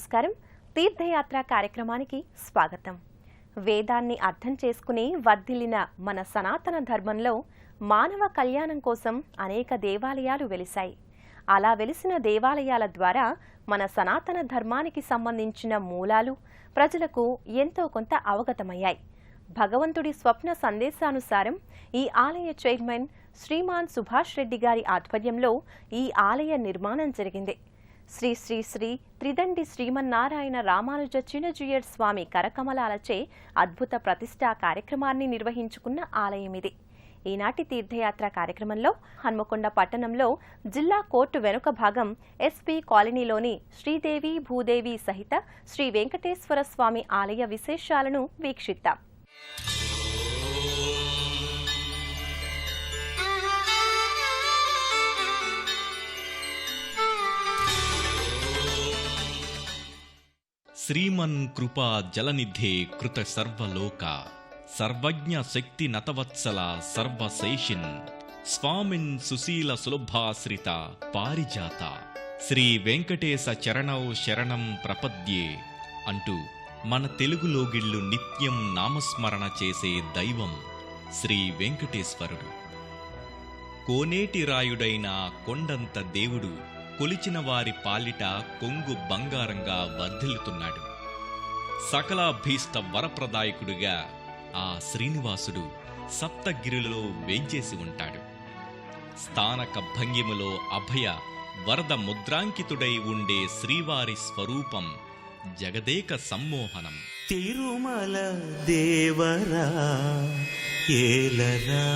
నమస్కారం. తీర్థయాత్ర కార్యక్రమానికి స్వాగతం. వేదాన్ని అర్థం చేసుకుని వర్ధిల్లిన మన సనాతన ధర్మంలో మానవ కళ్యాణం కోసం అనేక దేవాలయాలు వెలిశాయి. అలా వెలిసిన దేవాలయాల ద్వారా మన సనాతన ధర్మానికి సంబంధించిన మూలాలు ప్రజలకు ఎంతో కొంత అవగతమయ్యాయి. భగవంతుడి స్వప్న సందేశానుసారం ఈ ఆలయ చైర్మన్ శ్రీమాన్ సుభాష్ రెడ్డి గారి ఆధ్వర్యంలో ఈ ఆలయ నిర్మాణం జరిగింది. శ్రీ శ్రీ శ్రీ త్రిదండి శ్రీమన్నారాయణ రామానుజ చిన్నజీయర్ స్వామి కరకమలాలచే అద్భుత ప్రతిష్టా కార్యక్రమాన్ని నిర్వహించుకున్న ఆలయం ఇది. ఈనాటి తీర్థయాత్ర కార్యక్రమంలో హన్మకొండ పట్టణంలో జిల్లా కోర్టు వెనుక భాగం ఎస్పీ కాలనీలోని శ్రీదేవి భూదేవి సహిత శ్రీ వెంకటేశ్వర స్వామి ఆలయ విశేషాలను వీక్షిద్దాం. శ్రీమన్ కృపా జలనిధే కృత సర్వలోక సర్వజ్ఞ శక్తి నతవత్సల సర్వశేషిన్ స్వామిన్ సుశీల సులభాశ్రిత పారిజాత శ్రీ వెంకటేశ చరణౌ శరణం ప్రపద్యే అంటూ మన తెలుగు లోగిళ్లు నిత్యం నామస్మరణ చేసే దైవం శ్రీ వెంకటేశ్వరుడు. కోనేటి రాయుడైన కొండంత దేవుడు కొలిచిన వారి పాలిట కొంగు బంగారంగా వర్ధిల్లుతున్నాడు. సకలాభీష్ట వరప్రదాయకుడిగా ఆ శ్రీనివాసుడు సప్తగిరులలో వేంచేసి ఉంటాడు. స్థానక భంగిములో అభయ వరద ముద్రాంకితుడై ఉండే శ్రీవారి స్వరూపం జగదేక సమ్మోహనం. తిరుమల దేవరా ఏలరా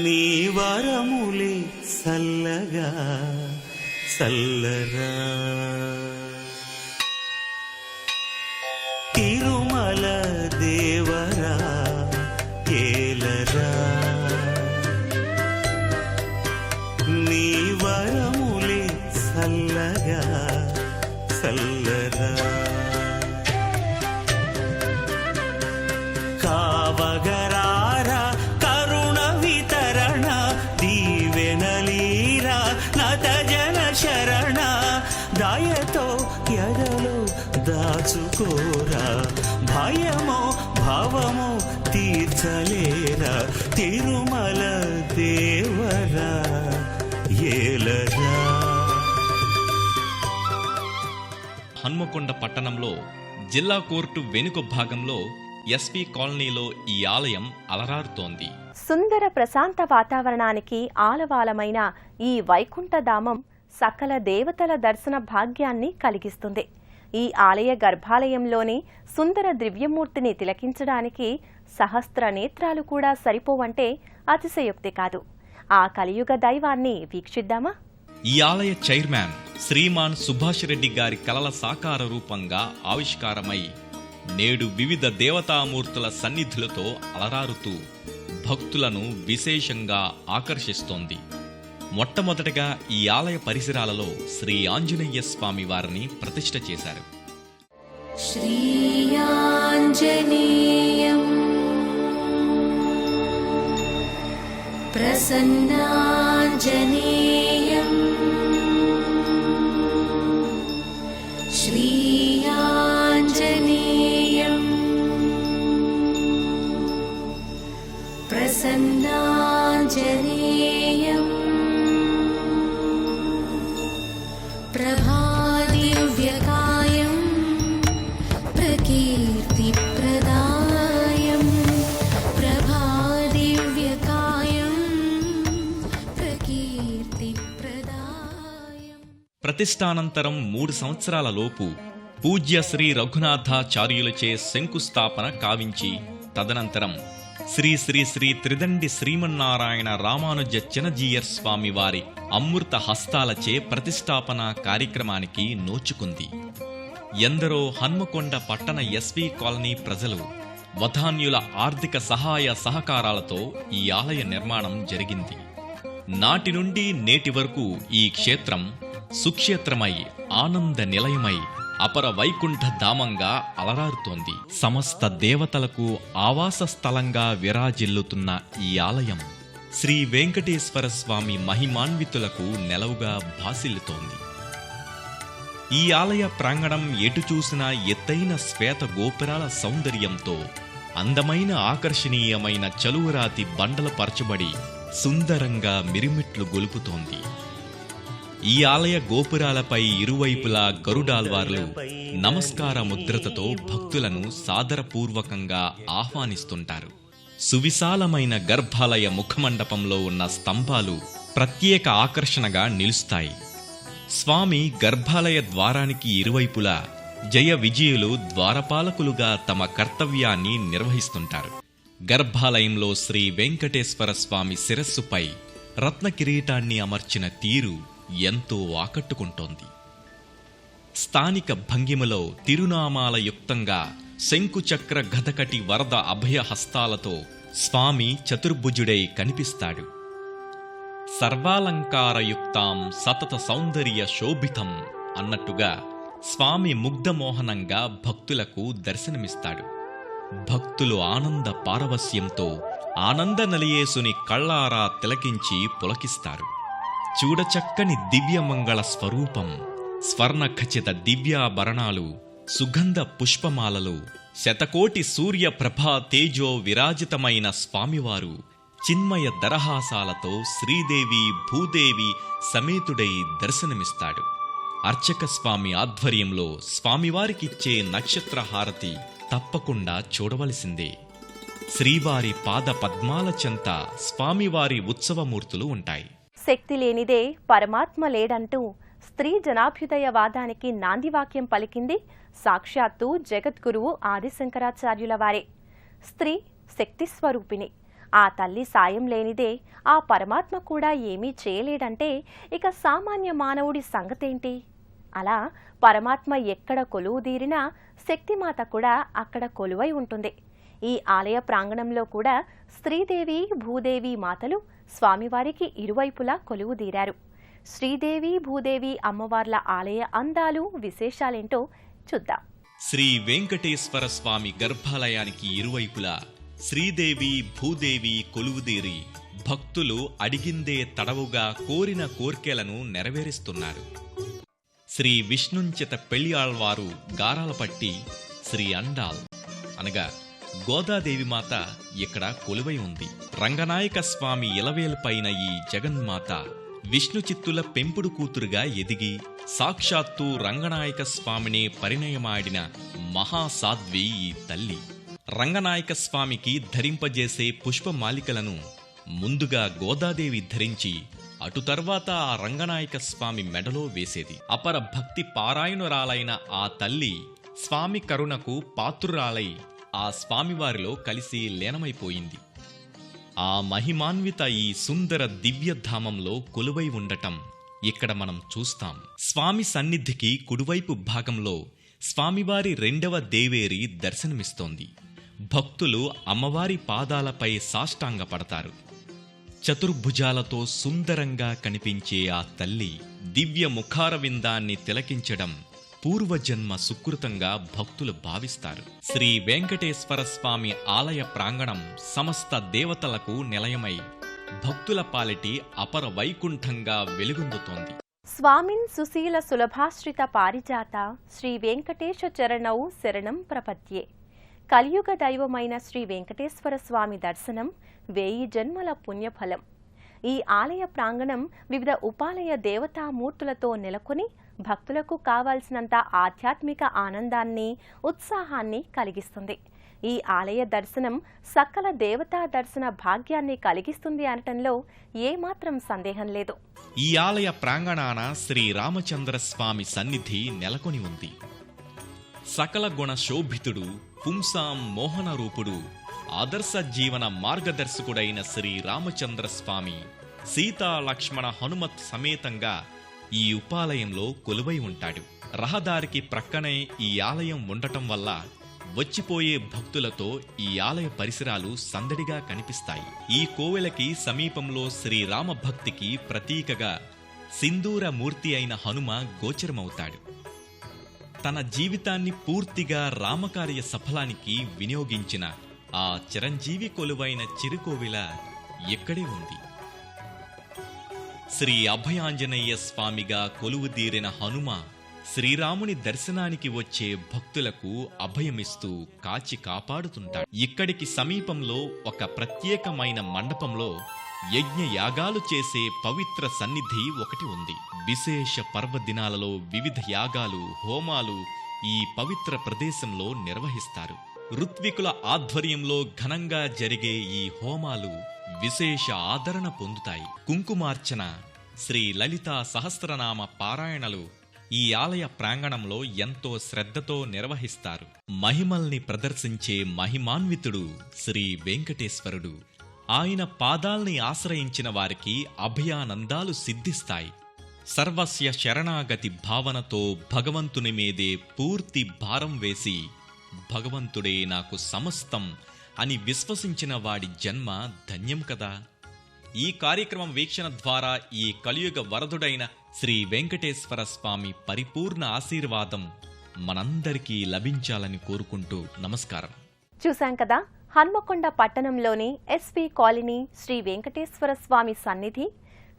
నీ వరములే సల్లగా సల్లరా. తిరుమల దేవరా ఏలరా నీ వరములే సల్లగా సల్లరా. కావగరారా కరుణ వితరణ దీవెనలీరా నత జన శరణ దయతో ఎదలో దాచుకోరా భయమో భావమో తీర్చలేరా. తిరుమల దేవరా ఏలరా. హన్మకొండ పట్టణంలో జిల్లా కోర్టు వెనుక భాగంలో ఎస్పీ కాలనీలో ఈ ఆలయం అలరారుతోంది. సుందర ప్రశాంత వాతావరణానికి ఆలవాలమైన ఈ వైకుంఠధామం సకల దేవతల దర్శన భాగ్యాన్ని కలిగిస్తుంది. ఈ ఆలయ గర్భాలయంలోని సుందర దివ్యమూర్తిని తిలకించడానికి సహస్ర నేత్రాలు కూడా సరిపోవంటే అతిశయోక్తి కాదు. ఆ కలియుగ దైవాన్ని వీక్షిద్దామా? ఈ ఆలయ చైర్మన్ శ్రీమాన్ సుభాష్ రెడ్డి గారి కలల సాకార రూపంగా ఆవిష్కారమై నేడు వివిధ దేవతామూర్తుల సన్నిధులతో అలరారుతూ భక్తులను విశేషంగా ఆకర్షిస్తోంది. మొట్టమొదటగా ఈ ఆలయ పరిసరాలలో శ్రీ ఆంజనేయ స్వామి వారిని ప్రతిష్ఠ చేశారు. శ్రీయాంజనేయం ప్రసన్నాంజనేయం శ్రీయాంజనేయం ప్రసన్నాంజనేయం ప్రభాదివ్యకాయం ప్రకీర్తిప్రదాయం ప్రభాదివ్యకాయం ప్రకీర్తిప్రదాయం. ప్రతిష్టానంతరం 3 సంవత్సరాల లోపు పూజ్య శ్రీ రఘునాథాచార్యులచే శంకుస్థాపన కావించి తదనంతరం శ్రీ శ్రీ శ్రీ త్రిదండి శ్రీమన్నారాయణ రామానుజ చిన్నజీయర్ స్వామి వారి అమృత హస్తాలచే ప్రతిష్టాపన కార్యక్రమానికి నోచుకుంది. ఎందరో హన్మకొండ పట్టణ ఎస్పీ కాలనీ ప్రజలు వధాన్యుల ఆర్థిక సహాయ సహకారాలతో ఈ ఆలయ నిర్మాణం జరిగింది. నాటి నుండి నేటి వరకు ఈ క్షేత్రం సుక్షేత్రమై ఆనంద నిలయమై అపర వైకుంఠ ధామంగా అలరారుతోంది. సమస్త దేవతలకు ఆవాస స్థలంగా విరాజిల్లుతున్న ఈ ఆలయం శ్రీ వెంకటేశ్వర స్వామి మహిమాన్వితులకు నెలవుగా భాసిల్లుతోంది. ఈ ఆలయ ప్రాంగణం ఎటు చూసినా ఎత్తైన శ్వేత గోపురాల సౌందర్యంతో అందమైన ఆకర్షణీయమైన చలువరాతి బండల పరచబడి సుందరంగా మిరిమిట్లు గొలుపుతోంది. ఈ ఆలయ గోపురాలపై ఇరువైపులా గరుడాల్వార్లు నమస్కార ముద్రతతో భక్తులను సాదరపూర్వకంగా ఆహ్వానిస్తుంటారు. సువిశాలమైన గర్భాలయ ముఖమండపంలో ఉన్న స్తంభాలు ప్రత్యేక ఆకర్షణగా నిలుస్తాయి. స్వామి గర్భాలయ ద్వారానికి ఇరువైపులా జయ విజయులు ద్వారపాలకులుగా తమ కర్తవ్యాన్ని నిర్వహిస్తుంటారు. గర్భాలయంలో శ్రీ వెంకటేశ్వర స్వామి శిరస్సుపై రత్న కిరీటాన్ని అమర్చిన తీరు ఎంతో ఆకట్టుకుంటోంది. స్థానిక భంగిమలో తిరునామాల యుక్తంగా శంకుచక్ర గదకటి వరద అభయ హస్తాలతో స్వామి చతుర్భుజుడై కనిపిస్తాడు. సర్వాలంకారయుక్తాం సతత సౌందర్య శోభితం అన్నట్టుగా స్వామి ముగ్ధమోహనంగా భక్తులకు దర్శనమిస్తాడు. భక్తులు ఆనంద పారవస్యంతో ఆనంద నలియేసుని కళ్ళారా తిలకించి పులకిస్తారు. చూడచక్కని దివ్యమంగళ స్వరూపం, స్వర్ణఖచిత దివ్యాభరణాలు, సుగంధ పుష్పమాలలు, శతకోటి సూర్య ప్రభా తేజో విరాజితమైన స్వామివారు చిన్మయ దరహాసాలతో శ్రీదేవి భూదేవి సమేతుడై దర్శనమిస్తాడు. అర్చక స్వామి ఆధ్వర్యంలో స్వామివారికిచ్చే నక్షత్రహారతి తప్పకుండా చూడవలసిందే. శ్రీవారి పాద పద్మాల చెంత స్వామివారి ఉత్సవమూర్తులు ఉంటాయి. శక్తి లేనిదే పరమాత్మ లేడంటూ స్త్రీ జనాభ్యుదయవాదానికి నాందివాక్యం పలికింది సాక్షాత్తు జగద్గురువు ఆదిశంకరాచార్యుల వారే. స్త్రీ శక్తి స్వరూపిణి. ఆ తల్లి సాయం లేనిదే ఆ పరమాత్మ కూడా ఏమీ చేయలేడంటే ఇక సామాన్య మానవుడి సంగతేంటి? అలా పరమాత్మ ఎక్కడ కొలువుదీరినా శక్తిమాత కూడా అక్కడ కొలువై ఉంటుంది. ఈ ఆలయ ప్రాంగణంలో కూడా శ్రీదేవి భూదేవి మాతలు స్వామివారికి ఇరువైపులా కొలువుదీరారు. శ్రీదేవి భూదేవి అమ్మవార్ల ఆలయ అందాలు విశేషాలేంటో చూద్దాం. శ్రీ వెంకటేశ్వర స్వామి గర్భాలయానికి ఇరువైపులా శ్రీదేవి భూదేవి కొలువుదీరి భక్తులు అడిగిందే తడవుగా కోరిన కోర్కెలను నెరవేరుస్తున్నారు. శ్రీ విష్ణుంచిత పెళ్లియాళ్వారు గారాలపట్టి శ్రీ అండాల్ అనగా గోదాదేవి మాత ఇక్కడ కొలువై ఉంది. రంగనాయక స్వామి ఇలవేలుపైన ఈ జగన్మాత విష్ణు చిత్తుల పెంపుడు కూతురుగా ఎదిగి సాక్షాత్తు రంగనాయక స్వామినే పరిణయమాడిన మహాసాధ్వి ఈ తల్లి. రంగనాయక స్వామికి ధరింపజేసే పుష్పమాలికలను ముందుగా గోదాదేవి ధరించి అటు తర్వాత ఆ రంగనాయక స్వామి మెడలో వేసేది. అపర భక్తి పారాయణురాలైన ఆ తల్లి స్వామి కరుణకు పాత్రురాలై ఆ స్వామివారిలో కలిసి లీనమైపోయింది. ఆ మహిమాన్విత ఈ సుందర దివ్యధామంలో కొలువై ఉండటం ఇక్కడ మనం చూస్తాం. స్వామి సన్నిధికి కుడివైపు భాగంలో స్వామివారి రెండవ దేవేరి దర్శనమిస్తోంది. భక్తులు అమ్మవారి పాదాలపై సాష్టాంగపడతారు. చతుర్భుజాలతో సుందరంగా కనిపించే ఆ తల్లి దివ్య ముఖారవిందాన్ని తిలకించడం పూర్వజన్మ సుకృతంగా భక్తులు భావిస్తారు. శ్రీ వెంకటేశ్వర స్వామి ఆలయ ప్రాంగణం సమస్త దేవతలకు నిలయమై భక్తుల పాలిటి అపర వైకుంఠంగా వెలుగొందుతోంది. స్వామిన్ సుశీల సులభాశ్రిత పారిజాత శ్రీ వెంకటేశ చరణౌ శరణం ప్రపద్యే. కలియుగ దైవమైన శ్రీ వెంకటేశ్వర స్వామి దర్శనం 1000 జన్మల పుణ్యఫలం. ఈ ఆలయ ప్రాంగణం వివిధ ఉపాలయ దేవతామూర్తులతో నెలకొని భక్తులకు కావాల్సినంత ఆధ్యాత్మిక ఆనందాన్ని ఉత్సాహాన్ని కలిగిస్తుంది. ఈ ఆలయ దర్శనం సకల దేవతా దర్శన భాగ్యాన్ని కలిగిస్తుంది అనటంలో ఏమాత్రం సందేహం లేదు. ఈ ఆలయ ప్రాంగణాన శ్రీ రామచంద్ర స్వామి సన్నిధి నెలకొని ఉంది. సకల గుణ శోభితుడు, పుంసాం మోహన రూపుడు, ఆదర్శ జీవన మార్గదర్శకుడైన శ్రీ రామచంద్ర స్వామి సీతా లక్ష్మణ హనుమత్ సమేతంగా ఈ ఉపాలయంలో కొలువై ఉంటాడు. రహదారికి ప్రక్కనే ఈ ఆలయం ఉండటం వల్ల వచ్చిపోయే భక్తులతో ఈ ఆలయ పరిసరాలు సందడిగా కనిపిస్తాయి. ఈ కోవెలకి సమీపంలో శ్రీరామ భక్తికి ప్రతీకగా సింధూర మూర్తి అయిన హనుమ గోచరమవుతాడు. తన జీవితాన్ని పూర్తిగా రామకార్య సఫలానికి వినియోగించిన ఆ చిరంజీవి కొలువైన చిరుకోవిల ఇక్కడే ఉంది. శ్రీ అభయాంజనేయ స్వామిగా కొలువుదీరిన హనుమ శ్రీరాముని దర్శనానికి వచ్చే భక్తులకు అభయమిస్తూ కాచి కాపాడుతుంటాడు. ఇక్కడికి సమీపంలో ఒక ప్రత్యేకమైన మండపంలో యజ్ఞ యాగాలు చేసే పవిత్ర సన్నిధి ఒకటి ఉంది. విశేష పర్వదినాలలో వివిధ యాగాలు, హోమాలు ఈ పవిత్ర ప్రదేశంలో నిర్వహిస్తారు. ఋత్వికుల ఆధ్వర్యంలో ఘనంగా జరిగే ఈ హోమాలు విశేష ఆదరణ పొందుతాయి. కుంకుమార్చన, శ్రీ లలితా సహస్రనామ పారాయణలు ఈ ఆలయ ప్రాంగణంలో ఎంతో శ్రద్ధతో నిర్వహిస్తారు. మహిమల్ని ప్రదర్శించే మహిమాన్వితుడు శ్రీ వెంకటేశ్వరుడు. ఆయన పాదాల్ని ఆశ్రయించిన వారికి అభయానందాలు సిద్ధిస్తాయి. సర్వస్య శరణాగతి భావనతో భగవంతుని మీదే పూర్తి భారం వేసి భగవంతుడే నాకు సమస్తం అని విశ్వసించిన వాడి జన్మ ధన్యం కదా. ఈ కార్యక్రమం వీక్షణ ద్వారా ఈ కలియుగ వరదుడైన శ్రీ వెంకటేశ్వర స్వామి పరిపూర్ణ ఆశీర్వాదం మనందరికీ లభించాలని కోరుకుంటూ నమస్కారం. చూశాం కదా, హన్మకొండ పట్టణంలోని ఎస్పీ కాలనీ శ్రీ వెంకటేశ్వర స్వామి సన్నిధి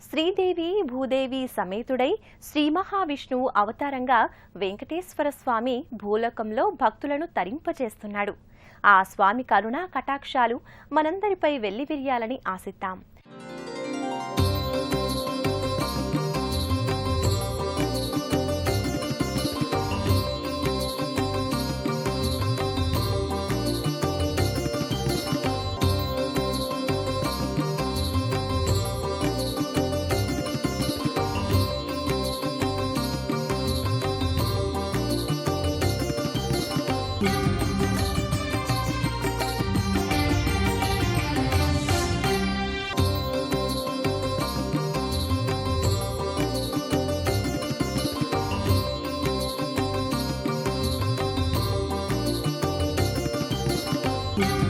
శ్రీదేవి భూదేవి సమేతుడై శ్రీ మహావిష్ణువు అవతారంగా వెంకటేశ్వర స్వామి భూలోకంలో భక్తులను తరింపచేస్తున్నాడు. ఆ స్వామి కరుణా కటాక్షాలు మనందరిపై వెల్లివిరియాలని ఆశిద్దాం. Thank you.